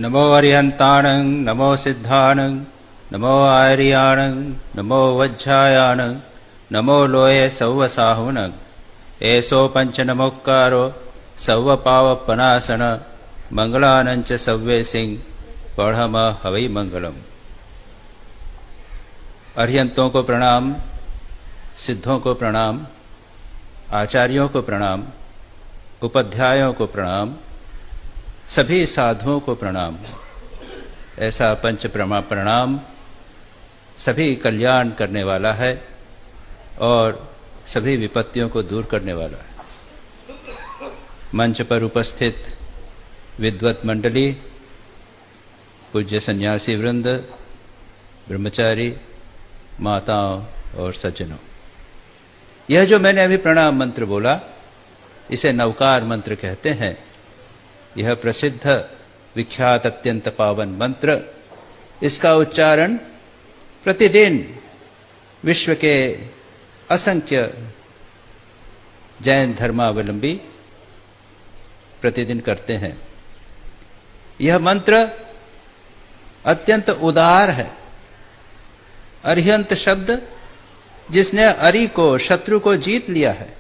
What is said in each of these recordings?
नमो अरिहन्ताणं नमो सिद्धाणं नमो आर्याणं नमो वज्रायाणं नमो लोये सौवसाहुनं एसो पंच नमोक्कारो सौवपावपनासन मंगलानंच सव्वे सिंह पढ़म हवै मंगलम। अरिहंतों को प्रणाम, सिद्धों को प्रणाम, आचार्यों को प्रणाम, उपाध्यायों को प्रणाम, सभी साधुओं को प्रणाम। ऐसा पंच प्रणाम सभी कल्याण करने वाला है और सभी विपत्तियों को दूर करने वाला है। मंच पर उपस्थित विद्वत मंडली, पूज्य सन्यासी वृंद, ब्रह्मचारी, माताओं और सज्जनों, यह जो मैंने अभी प्रणाम मंत्र बोला इसे नवकार मंत्र कहते हैं। यह प्रसिद्ध विख्यात अत्यंत पावन मंत्र, इसका उच्चारण प्रतिदिन विश्व के असंख्य जैन धर्मावलंबी प्रतिदिन करते हैं। यह मंत्र अत्यंत उदार है। अरिहंत शब्द जिसने अरि को, शत्रु को जीत लिया है।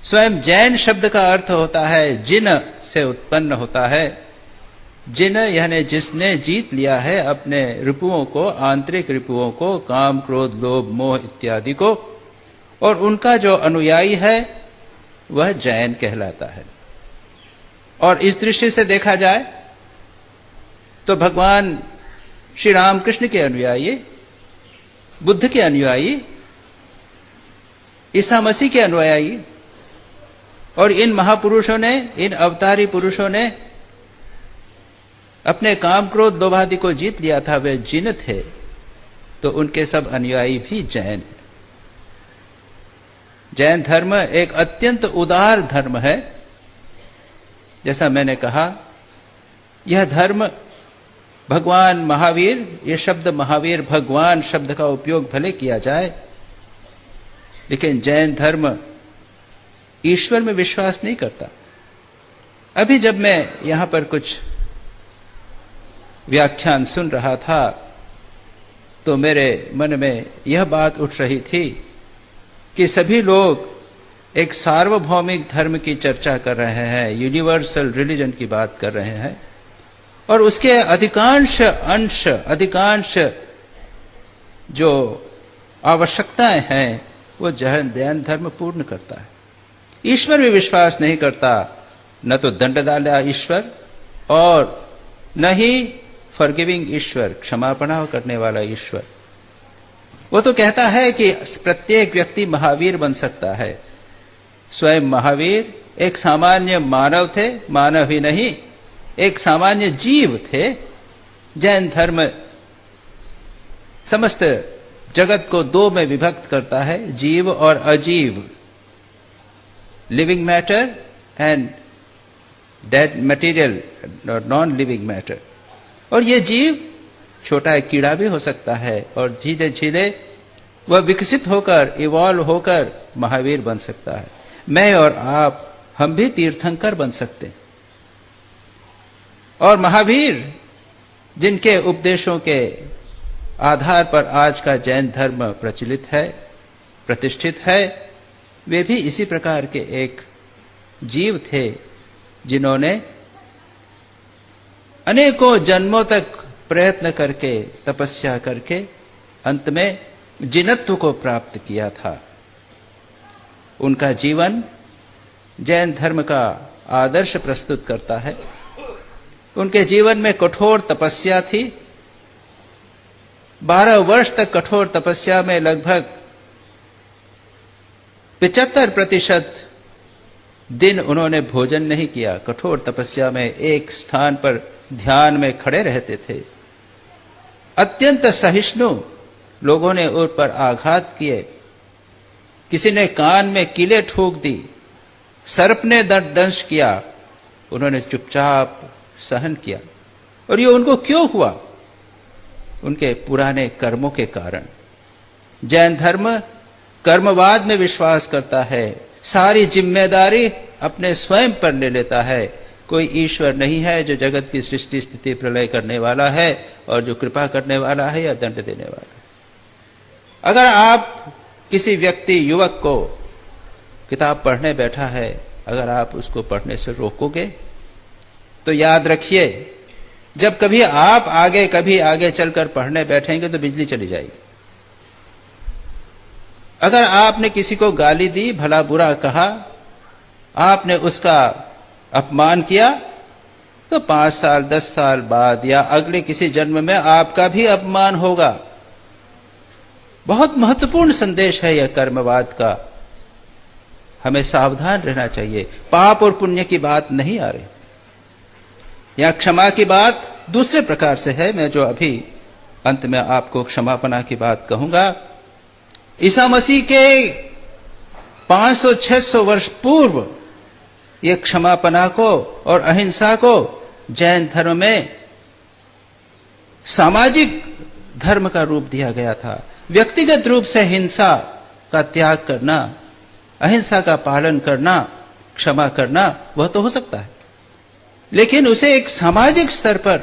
स्वयं जैन शब्द का अर्थ होता है जिन से उत्पन्न होता है। जिन यानी जिसने जीत लिया है अपने रिपुओं को, आंतरिक रिपुओं को, काम क्रोध लोभ मोह इत्यादि को, और उनका जो अनुयायी है वह जैन कहलाता है। और इस दृष्टि से देखा जाए तो भगवान श्री रामकृष्ण के अनुयायी, बुद्ध के अनुयायी, ईसा मसीह के अनुयायी और इन महापुरुषों ने, इन अवतारी पुरुषों ने अपने काम क्रोध लोभादि को जीत लिया था, वे जिन थे, तो उनके सब अनुयायी भी जैन हैं। जैन धर्म एक अत्यंत उदार धर्म है। जैसा मैंने कहा, यह धर्म भगवान महावीर, ये शब्द महावीर भगवान शब्द का उपयोग भले किया जाए, लेकिन जैन धर्म ईश्वर में विश्वास नहीं करता। अभी जब मैं यहां पर कुछ व्याख्यान सुन रहा था तो मेरे मन में यह बात उठ रही थी कि सभी लोग एक सार्वभौमिक धर्म की चर्चा कर रहे हैं, यूनिवर्सल रिलीजन की बात कर रहे हैं, और उसके अधिकांश जो आवश्यकताएं हैं वो जैन धर्म पूर्ण करता है। ईश्वर में विश्वास नहीं करता, न तो दंडदाता ईश्वर और न ही फॉरगिविंग ईश्वर, क्षमापना करने वाला ईश्वर। वो तो कहता है कि प्रत्येक व्यक्ति महावीर बन सकता है। स्वयं महावीर एक सामान्य मानव थे, मानव ही नहीं, एक सामान्य जीव थे। जैन धर्म समस्त जगत को दो में विभक्त करता है, जीव और अजीव, living matter and dead material और नॉन लिविंग मैटर। और ये जीव छोटा एक कीड़ा भी हो सकता है और धीरे धीरे वह विकसित होकर, इवॉल्व होकर महावीर बन सकता है। मैं और आप, हम भी तीर्थंकर बन सकते हैं। और महावीर जिनके उपदेशों के आधार पर आज का जैन धर्म प्रचलित है, प्रतिष्ठित है, वे भी इसी प्रकार के एक जीव थे जिन्होंने अनेकों जन्मों तक प्रयत्न करके, तपस्या करके अंत में जिनत्व को प्राप्त किया था। उनका जीवन जैन धर्म का आदर्श प्रस्तुत करता है। उनके जीवन में कठोर तपस्या थी। 12 वर्ष तक कठोर तपस्या में लगभग 75% दिन उन्होंने भोजन नहीं किया। कठोर तपस्या में एक स्थान पर ध्यान में खड़े रहते थे। अत्यंत सहिष्णु, लोगों ने उन पर आघात किए, किसी ने कान में कीले ठोक दी, सर्प ने दंश किया, उन्होंने चुपचाप सहन किया। और ये उनको क्यों हुआ? उनके पुराने कर्मों के कारण। जैन धर्म कर्मवाद में विश्वास करता है, सारी जिम्मेदारी अपने स्वयं पर ले लेता है। कोई ईश्वर नहीं है जो जगत की सृष्टि स्थिति प्रलय करने वाला है और जो कृपा करने वाला है या दंड देने वाला है। अगर आप किसी व्यक्ति युवक को किताब पढ़ने बैठा है, अगर आप उसको पढ़ने से रोकोगे तो याद रखिए, जब कभी आगे चलकर पढ़ने बैठेंगे तो बिजली चली जाएगी। अगर आपने किसी को गाली दी, भला बुरा कहा, आपने उसका अपमान किया, तो 5 साल 10 साल बाद या अगले किसी जन्म में आपका भी अपमान होगा। बहुत महत्वपूर्ण संदेश है यह कर्मवाद का। हमें सावधान रहना चाहिए। पाप और पुण्य की बात नहीं आ रही, या क्षमा की बात दूसरे प्रकार से है। मैं जो अभी अंत में आपको क्षमापना की बात कहूंगा, ईसा मसीह के 500-600 वर्ष पूर्व ये क्षमापना को और अहिंसा को जैन धर्म में सामाजिक धर्म का रूप दिया गया था। व्यक्तिगत रूप से हिंसा का त्याग करना, अहिंसा का पालन करना, क्षमा करना, वह तो हो सकता है, लेकिन उसे एक सामाजिक स्तर पर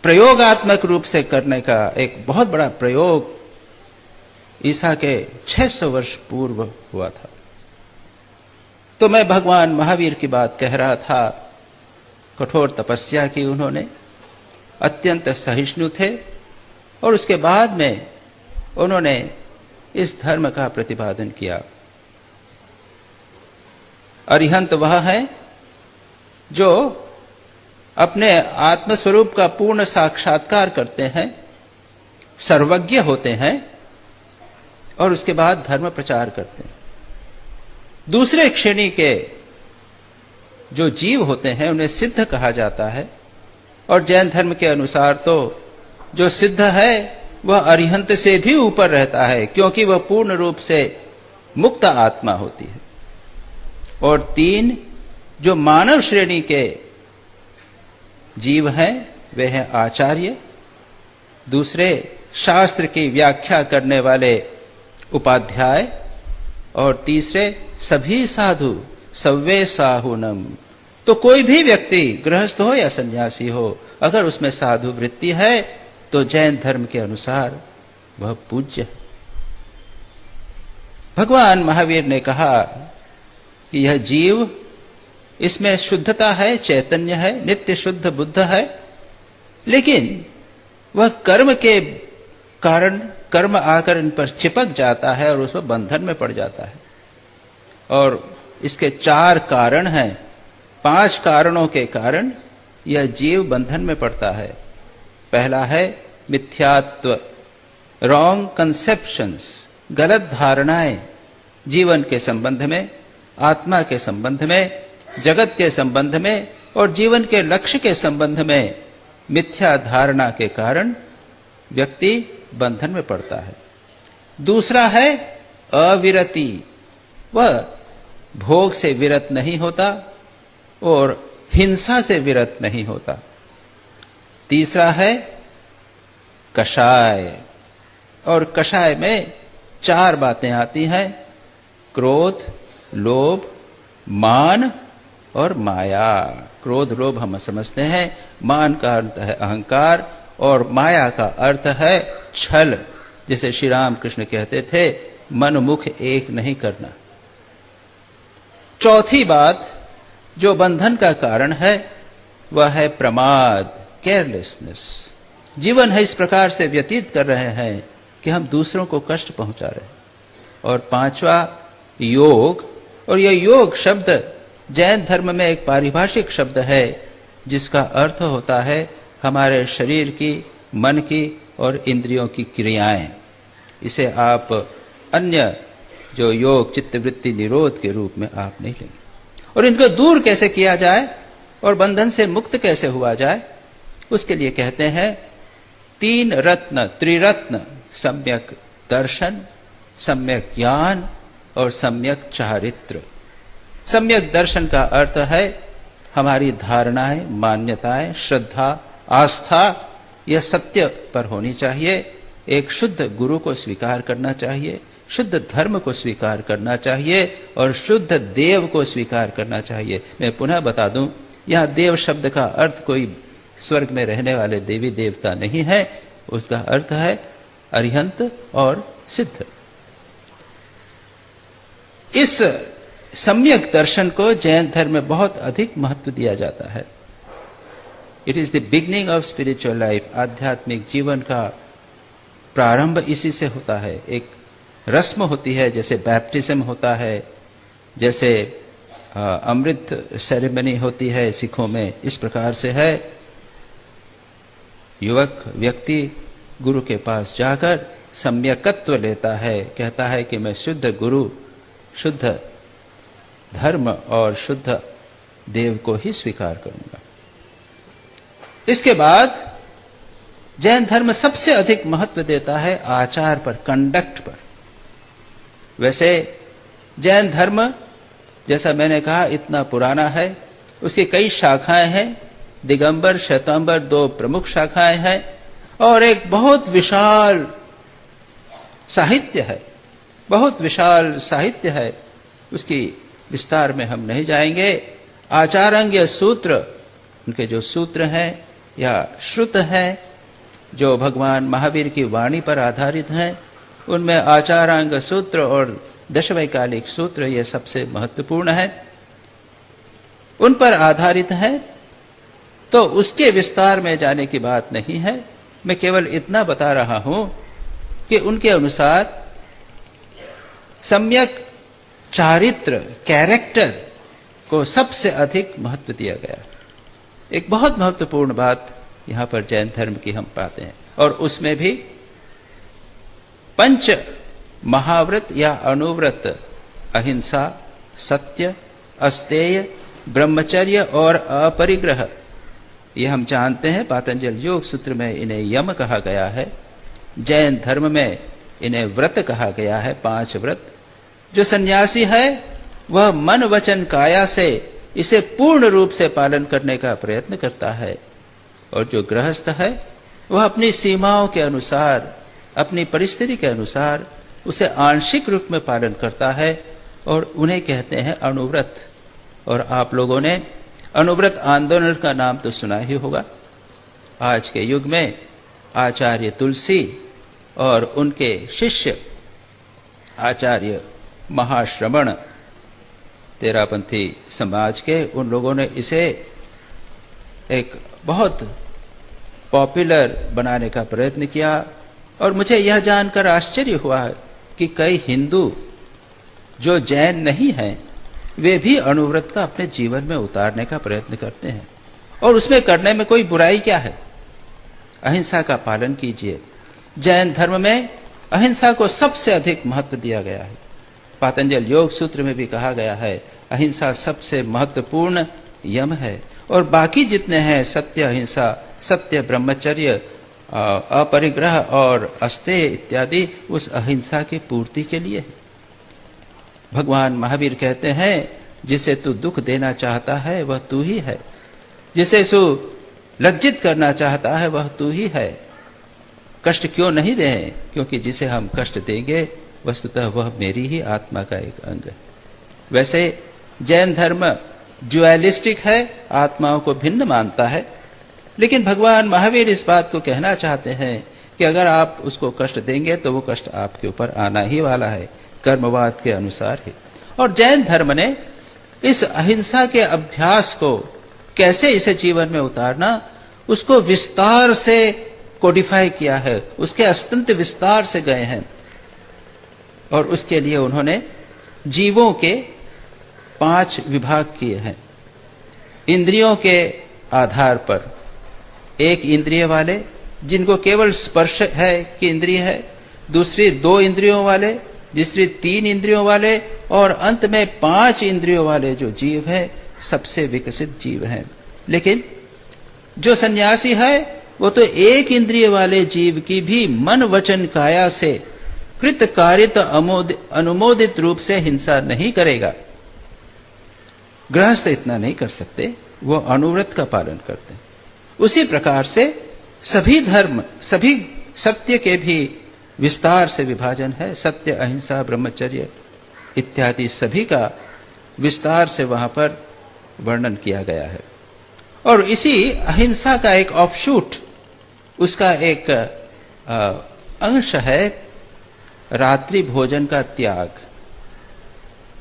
प्रयोगात्मक रूप से करने का एक बहुत बड़ा प्रयोग ईसा के 600 वर्ष पूर्व हुआ था। तो मैं भगवान महावीर की बात कह रहा था। कठोर तपस्या की उन्होंने, अत्यंत सहिष्णु थे, और उसके बाद में उन्होंने इस धर्म का प्रतिपादन किया। अरिहंत वह है जो अपने आत्मस्वरूप का पूर्ण साक्षात्कार करते हैं, सर्वज्ञ होते हैं, और उसके बाद धर्म प्रचार करते हैं। दूसरे श्रेणी के जो जीव होते हैं उन्हें सिद्ध कहा जाता है, और जैन धर्म के अनुसार तो जो सिद्ध है वह अरिहंत से भी ऊपर रहता है, क्योंकि वह पूर्ण रूप से मुक्त आत्मा होती है। और 3 जो मानव श्रेणी के जीव हैं वे हैं आचार्य, दूसरे शास्त्र की व्याख्या करने वाले उपाध्याय, और तीसरे सभी साधु, सव्वे साहुनम। तो कोई भी व्यक्ति गृहस्थ हो या सन्यासी हो, अगर उसमें साधु वृत्ति है तो जैन धर्म के अनुसार वह पूज्य है। भगवान महावीर ने कहा कि यह जीव, इसमें शुद्धता है, चैतन्य है, नित्य शुद्ध बुद्ध है, लेकिन वह कर्म के कारण कर्म आकर इन पर चिपक जाता है और उसमें बंधन में पड़ जाता है। और इसके 4 कारण हैं। 5 कारणों के कारण यह जीव बंधन में पड़ता है। पहला है मिथ्यात्व, रॉन्ग कंसेप्शंस, गलत धारणाएं जीवन के संबंध में, आत्मा के संबंध में, जगत के संबंध में और जीवन के लक्ष्य के संबंध में मिथ्या धारणा के कारण व्यक्ति बंधन में पड़ता है। दूसरा है अविरति, वह भोग से विरत नहीं होता और हिंसा से विरत नहीं होता। तीसरा है कषाय, और कषाय में 4 बातें आती हैं: क्रोध, लोभ, मान और माया। क्रोध लोभ हम समझते हैं, मान का अर्थ है अहंकार और माया का अर्थ है छल, जिसे श्री राम कृष्ण कहते थे, मन मुख एक नहीं करना। चौथी बात जो बंधन का कारण है वह है प्रमाद, केयरलेसनेस। जीवन है इस प्रकार से व्यतीत कर रहे हैं कि हम दूसरों को कष्ट पहुंचा रहे हैं। और 5वां योग, और यह योग शब्द जैन धर्म में एक पारिभाषिक शब्द है जिसका अर्थ होता है हमारे शरीर की, मन की और इंद्रियों की क्रियाएं। इसे आप अन्य जो योग चित्तवृत्ति निरोध के रूप में आप नहीं लेंगे। और इनको दूर कैसे किया जाए और बंधन से मुक्त कैसे हुआ जाए, उसके लिए कहते हैं 3 रत्न, त्रिरत्न: सम्यक दर्शन, सम्यक ज्ञान और सम्यक चारित्र। सम्यक दर्शन का अर्थ है हमारी धारणाएं, मान्यताएं, श्रद्धा, आस्था, यह सत्य पर होनी चाहिए। एक शुद्ध गुरु को स्वीकार करना चाहिए, शुद्ध धर्म को स्वीकार करना चाहिए और शुद्ध देव को स्वीकार करना चाहिए। मैं पुनः बता दूं, यह देव शब्द का अर्थ कोई स्वर्ग में रहने वाले देवी देवता नहीं है, उसका अर्थ है अरिहंत और सिद्ध। इस सम्यक दर्शन को जैन धर्म में बहुत अधिक महत्व दिया जाता है। It is the beginning of spiritual life. आध्यात्मिक जीवन का प्रारंभ इसी से होता है। एक रस्म होती है, जैसे बैप्टिज्म होता है, जैसे अमृत सेरेमनी होती है सिखों में, इस प्रकार से है। युवक व्यक्ति गुरु के पास जाकर सम्यकत्व लेता है, कहता है कि मैं शुद्ध गुरु, शुद्ध धर्म और शुद्ध देव को ही स्वीकार करूंगा। इसके बाद जैन धर्म सबसे अधिक महत्व देता है आचार पर, कंडक्ट पर। वैसे जैन धर्म, जैसा मैंने कहा, इतना पुराना है, उसकी कई शाखाएं हैं। दिगंबर, श्वेतांबर 2 प्रमुख शाखाएं हैं और एक बहुत विशाल साहित्य है, बहुत विशाल साहित्य है। उसकी विस्तार में हम नहीं जाएंगे। आचारांग सूत्र, उनके जो सूत्र हैं या श्रुत हैं, जो भगवान महावीर की वाणी पर आधारित हैं, उनमें आचारांग सूत्र और दशवैकालिक सूत्र ये सबसे महत्वपूर्ण है, उन पर आधारित है। तो उसके विस्तार में जाने की बात नहीं है। मैं केवल इतना बता रहा हूं कि उनके अनुसार सम्यक चारित्र, कैरेक्टर को सबसे अधिक महत्व दिया गया। एक बहुत महत्वपूर्ण बात यहां पर जैन धर्म की हम पाते हैं, और उसमें भी पंच महाव्रत या अनुव्रत, अहिंसा, सत्य, अस्तेय, ब्रह्मचर्य और अपरिग्रह, ये हम जानते हैं। पातंजल योग सूत्र में इन्हें यम कहा गया है। जैन धर्म में इन्हें व्रत कहा गया है, 5 व्रत। जो सन्यासी है वह मन वचन काया से इसे पूर्ण रूप से पालन करने का प्रयत्न करता है, और जो गृहस्थ है वह अपनी सीमाओं के अनुसार, अपनी परिस्थिति के अनुसार उसे आंशिक रूप में पालन करता है, और उन्हें कहते हैं अनुव्रत। और आप लोगों ने अनुव्रत आंदोलन का नाम तो सुना ही होगा। आज के युग में आचार्य तुलसी और उनके शिष्य आचार्य महाश्रवण, तेरापंथी समाज के, उन लोगों ने इसे एक बहुत पॉपुलर बनाने का प्रयत्न किया। और मुझे यह जानकर आश्चर्य हुआ कि कई हिंदू जो जैन नहीं हैं, वे भी अनुव्रत का अपने जीवन में उतारने का प्रयत्न करते हैं। और उसमें करने में कोई बुराई क्या है? अहिंसा का पालन कीजिए। जैन धर्म में अहिंसा को सबसे अधिक महत्व दिया गया है। पातंजल योग सूत्र में भी कहा गया है, अहिंसा सबसे महत्वपूर्ण यम है, और बाकी जितने हैं, सत्य अहिंसा, सत्य ब्रह्मचर्य, अपरिग्रह और अस्तेय इत्यादि, उस अहिंसा की पूर्ति के लिए है। भगवान महावीर कहते हैं, जिसे तू दुख देना चाहता है वह तू ही है, जिसे तू लज्जित करना चाहता है वह तू ही है। कष्ट क्यों नहीं दें? क्योंकि जिसे हम कष्ट देंगे वस्तुतः वह मेरी ही आत्मा का एक अंग है। वैसे जैन धर्म ड्युअलिस्टिक है, आत्माओं को भिन्न मानता है, लेकिन भगवान महावीर इस बात को कहना चाहते हैं कि अगर आप उसको कष्ट देंगे तो वो कष्ट आपके ऊपर आना ही वाला है, कर्मवाद के अनुसार ही। और जैन धर्म ने इस अहिंसा के अभ्यास को कैसे इसे जीवन में उतारना, उसको विस्तार से कोडिफाई किया है, उसके अत्यंत विस्तार से गए हैं। और उसके लिए उन्होंने जीवों के 5 विभाग किए हैं। इंद्रियों के आधार पर, एक इंद्रिय वाले जिनको केवल स्पर्श है कि इंद्रिय है, दूसरी 2 इंद्रियों वाले, तीसरी 3 इंद्रियों वाले, और अंत में 5 इंद्रियों वाले जो जीव है, सबसे विकसित जीव हैं। लेकिन जो सन्यासी है वो तो 1 इंद्रिय वाले जीव की भी मन वचन काया से कृत कारित अनुमोदित रूप से हिंसा नहीं करेगा। गृहस्थ इतना नहीं कर सकते, वो अनुव्रत का पालन करते हैं। उसी प्रकार से सभी धर्म, सभी सत्य के भी विस्तार से विभाजन है। सत्य, अहिंसा, ब्रह्मचर्य इत्यादि सभी का विस्तार से वहां पर वर्णन किया गया है। और इसी अहिंसा का एक ऑफशूट, उसका एक अंश है रात्रि भोजन का त्याग।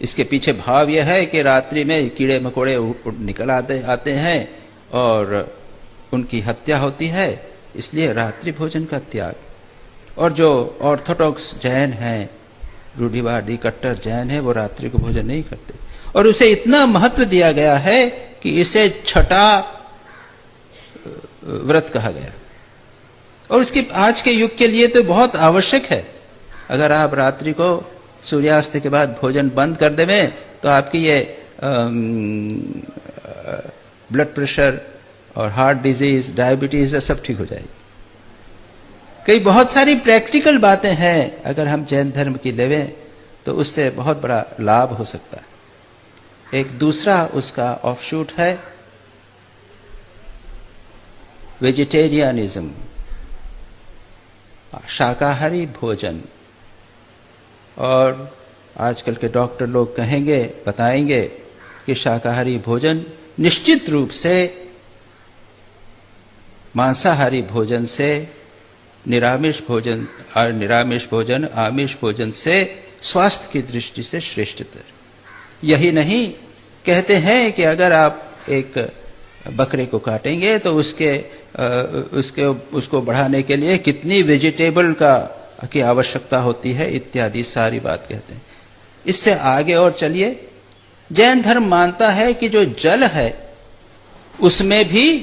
इसके पीछे भाव यह है कि रात्रि में कीड़े मकोड़े निकल आते हैं और उनकी हत्या होती है, इसलिए रात्रि भोजन का त्याग। और जो ऑर्थोडॉक्स जैन हैं, रूढ़िवादी कट्टर जैन है, वो रात्रि को भोजन नहीं करते और उसे इतना महत्व दिया गया है कि इसे छठा व्रत कहा गया। और उसकी आज के युग के लिए तो बहुत आवश्यक है। अगर आप रात्रि को सूर्यास्त के बाद भोजन बंद कर देवें तो आपकी ये ब्लड प्रेशर और हार्ट डिजीज, डायबिटीज सब ठीक हो जाएगी। कई बहुत सारी प्रैक्टिकल बातें हैं, अगर हम जैन धर्म की लेवें तो उससे बहुत बड़ा लाभ हो सकता है। एक दूसरा उसका ऑफशूट है वेजिटेरियनिज्म, शाकाहारी भोजन। और आजकल के डॉक्टर लोग कहेंगे, बताएंगे कि शाकाहारी भोजन निश्चित रूप से मांसाहारी भोजन से, निरामिष भोजन आमिष भोजन से स्वास्थ्य की दृष्टि से श्रेष्ठतर। यही नहीं, कहते हैं कि अगर आप एक बकरे को काटेंगे तो उसको बढ़ाने के लिए कितनी वेजिटेबल की आवश्यकता होती है, इत्यादि सारी बात कहते हैं। इससे आगे और चलिए, जैन धर्म मानता है कि जो जल है उसमें भी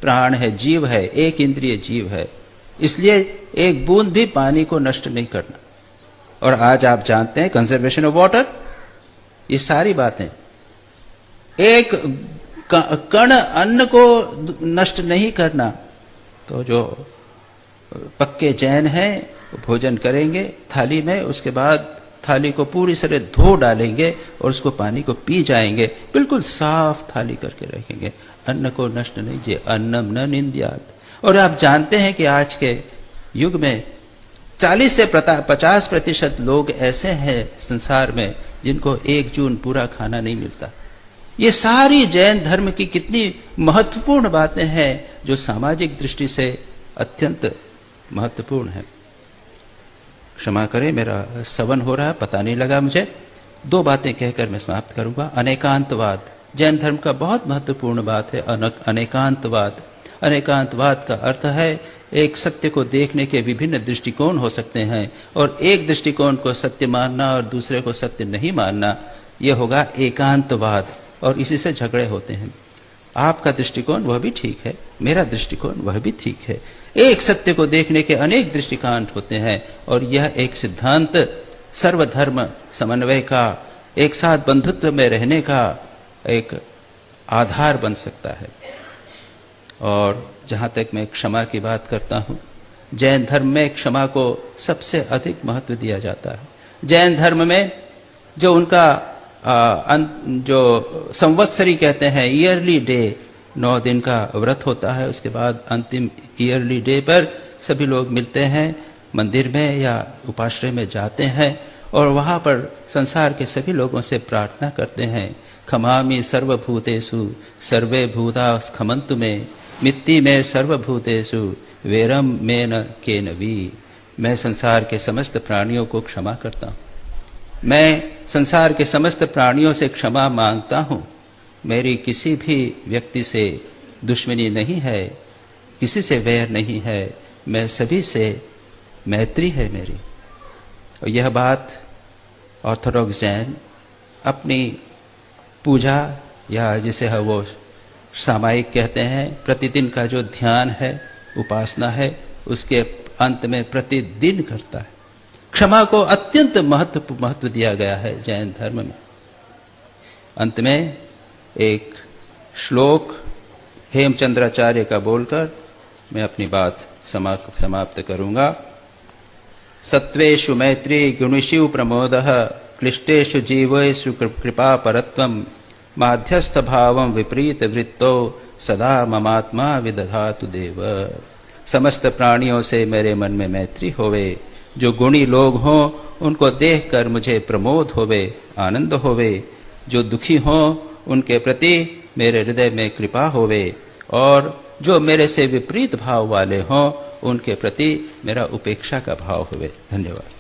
प्राण है, जीव है, एक इंद्रिय जीव है, इसलिए एक बूंद भी पानी को नष्ट नहीं करना। और आज आप जानते हैं कंजर्वेशन ऑफ वाटर, ये सारी बातें। एक कण अन्न को नष्ट नहीं करना। तो जो पक्के जैन हैं भोजन करेंगे थाली में, उसके बाद थाली को पूरी तरह धो डालेंगे और उसको पानी को पी जाएंगे, बिल्कुल साफ थाली करके रखेंगे, अन्न को नष्ट नहीं, जे अन्नम न निंद्यात। और आप जानते हैं कि आज के युग में 40 से 50% लोग ऐसे हैं संसार में जिनको 1 जून पूरा खाना नहीं मिलता। ये सारी जैन धर्म की कितनी महत्वपूर्ण बातें हैं जो सामाजिक दृष्टि से अत्यंत महत्वपूर्ण है। क्षमा करें, मेरा सवन हो रहा है, पता नहीं लगा मुझे। 2 बातें कहकर मैं समाप्त करूंगा। अनेकांतवाद जैन धर्म का बहुत महत्वपूर्ण बात है। अनेकांतवाद, अनेकांतवाद का अर्थ है एक सत्य को देखने के विभिन्न दृष्टिकोण हो सकते हैं और एक दृष्टिकोण को सत्य मानना और दूसरे को सत्य नहीं मानना, यह होगा एकांतवाद। और इसी से झगड़े होते हैं। आपका दृष्टिकोण वह भी ठीक है, मेरा दृष्टिकोण वह भी ठीक है। एक सत्य को देखने के अनेक दृष्टिकोण होते हैं और यह एक सिद्धांत सर्वधर्म समन्वय का, एक साथ बंधुत्व में रहने का एक आधार बन सकता है। और जहां तक मैं क्षमा की बात करता हूं, जैन धर्म में क्षमा को सबसे अधिक महत्व दिया जाता है। जैन धर्म में जो उनका जो संवत्सरी कहते हैं, ईयरली डे, 9 दिन का व्रत होता है, उसके बाद अंतिम ईयरली डे पर सभी लोग मिलते हैं, मंदिर में या उपाश्रय में जाते हैं और वहाँ पर संसार के सभी लोगों से प्रार्थना करते हैं, खमामि सर्वभूतेषु सर्वे भूता खमन्तु मे, मित्ति में सर्वभूतेषु वेरम मेन केनवी। मैं संसार के समस्त प्राणियों को क्षमा करता हूँ, मैं संसार के समस्त प्राणियों से क्षमा मांगता हूँ। मेरी किसी भी व्यक्ति से दुश्मनी नहीं है, किसी से वैर नहीं है, मैं सभी से मैत्री है मेरी। और यह बात ऑर्थोडॉक्स जैन अपनी पूजा या जिसे है वो सामायिक कहते हैं, प्रतिदिन का जो ध्यान है, उपासना है, उसके अंत में प्रतिदिन करता है। क्षमा को अत्यंत महत्व दिया गया है जैन धर्म में। अंत में एक श्लोक हेमचंद्राचार्य का बोलकर मैं अपनी बात समाप्त करूंगा। सत्वेषु मैत्री गुणेषु प्रमोदः क्लिष्टेषु जीवेषु कृपा परत्वं माध्यस्थ भावं विपरीत वृत्तो सदा ममात्मा विदधातु देव। समस्त प्राणियों से मेरे मन में मैत्री होवे। जो गुणी लोग हों उनको देखकर मुझे प्रमोद होवे, आनंद होवे। जो दुखी हों उनके प्रति मेरे हृदय में कृपा होवे, और जो मेरे से विपरीत भाव वाले हों उनके प्रति मेरा उपेक्षा का भाव होवे। धन्यवाद।